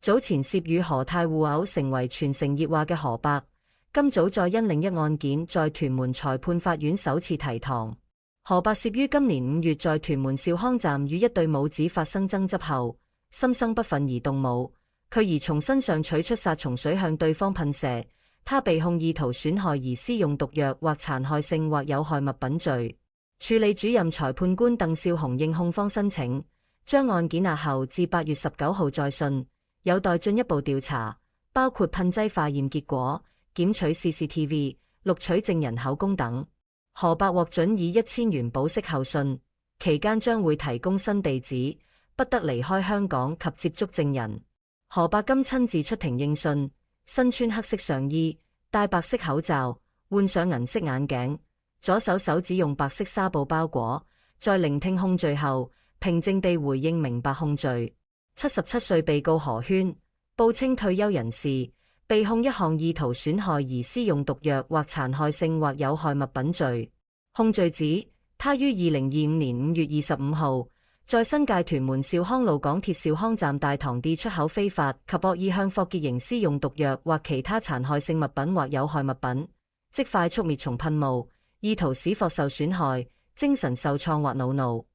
早前涉與何太互毆成為全城熱話嘅何伯，今早再因另一案件在屯門裁判法院首次提堂。何伯涉於今年5月在屯門兆康站與一對母子發生爭執後，心生不忿而動武，佢而從身上取出殺蟲水向對方噴射，他被控意圖損害而施用毒藥或殘害性或有害物品罪。處理主任裁判官鄧少雄應控方申請，將案件押後至8月19號再訊，有待進一步調查，包括噴劑化驗結果、檢取 CCTV、錄取證人口供等。何伯獲准以1000元保釋候訊，期間將會提供新地址，不得離開香港及接觸證人。何伯今親自出庭應訊，身穿黑色上衣，戴白色口罩，換上銀色眼鏡，左手指用白色紗布包裹。在聆聽控罪後，平靜地回應明白控罪。77歲被告何軒，報稱退休人士，被控一項意圖損害而施用毒藥或殘害性或有害物品罪。控罪指，他於2025年5月25號，在新界屯門兆康路港鐵兆康站大堂 D 出口非法及惡意向霍潔瑩施用毒藥或其他殘害性物品或有害物品，即快速滅蟲噴霧，意圖使霍受損害、精神受創或惱怒。